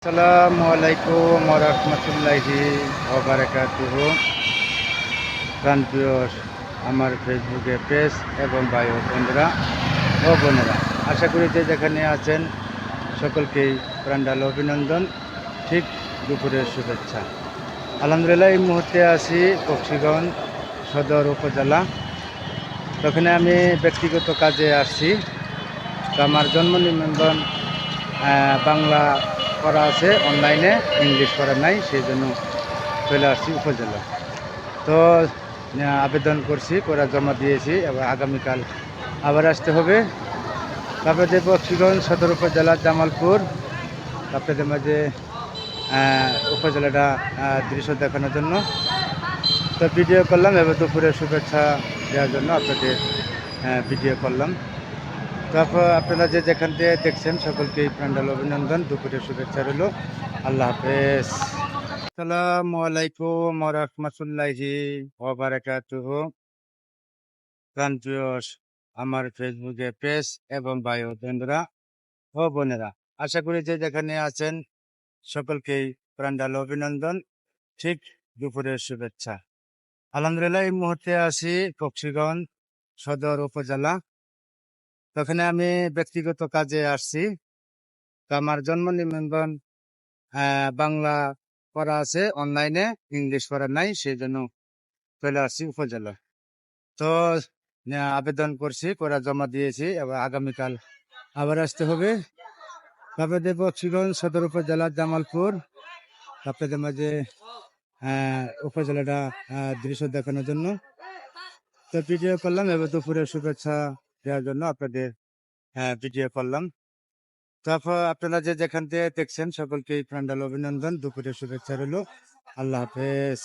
আসসালামু আলাইকুম ওয়া রাহমাতুল্লাহি ওয়া বারাকাতুহু। প্রাণপ্রিয় আমার ফেসবুকে পেজ এবং ভাই ও বন্ধুরা ও বোনেরা, আশা করি যে যেখানে আছেন সকলকেই প্রাণঢাল অভিনন্দন, ঠিক দুপুরের শুভেচ্ছা। আলহামদুলিল্লাহ, এই মুহূর্তে আছি বকশীগঞ্জ সদর উপজেলা। ওখানে আমি ব্যক্তিগত কাজে আসছি। তো আমার জন্ম নিবন্ধন বাংলা করা আছে অনলাইনে, ইংলিশ করা নাই, সেই জন্য চলে আসছি উপজেলা। তো আবেদন করছি, করে জমা দিয়েছি, এবার আগামীকাল আবার আসতে হবে। তারপরে যে বকশীগঞ্জ সদর উপজেলার জামালপুর, আপনাদের মাঝে উপজেলাটা দৃশ্য দেখানোর জন্য তো ভিডিও করলাম। এবার দুপুরে শুভেচ্ছা দেওয়ার জন্য আপনাদের ভিডিও করলাম। তারপর আপনারা যে যেখান থেকে দেখছেন সকলকেই প্রাণঢাল অভিনন্দন, দুপুরের শুভেচ্ছা রইল। আল্লাহ হাফেজ। আসসালামু আলাইকুম ওয়া রাহমাতুল্লাহি ওয়া বারাকাতুহু। প্রাণপ্রিয় আমার ফেসবুকে পেজ এবং ভাই ও বন্ধুরা ও বোনেরা, আশা করি যে যেখানে আছেন সকলকেই প্রাণঢাল অভিনন্দন, ঠিক দুপুরের শুভেচ্ছা। আলহামদুলিল্লাহ, এই মুহূর্তে আছি বকশীগঞ্জ সদর উপজেলা। ওখানে আমি ব্যক্তিগত কাজে আসছি। তো আমার জন্ম নিবন্ধন বাংলা করা আছে অনলাইনে, ইংলিশ করা নাই, সেই জন্য চলে আসছি উপজেলা। তো আবেদন করছি, করে জমা দিয়েছি, এবার আগামীকাল আবার আসতে হবে। তারপরে যে বকশীগঞ্জ সদর উপজেলার জামালপুর, আপনাদের মাঝে উপজেলাটা দৃশ্য দেখানোর জন্য তো ভিডিও করলাম। এবার দুপুরের শুভেচ্ছা দেওয়ার জন্য আপনাদের ভিডিও করলাম। তারপর আপনারা যে যেখান থেকে দেখছেন সকলকে প্রাণঢাল অভিনন্দন, দুপুরের শুভেচ্ছা রইল। আল্লাহ হাফেজ।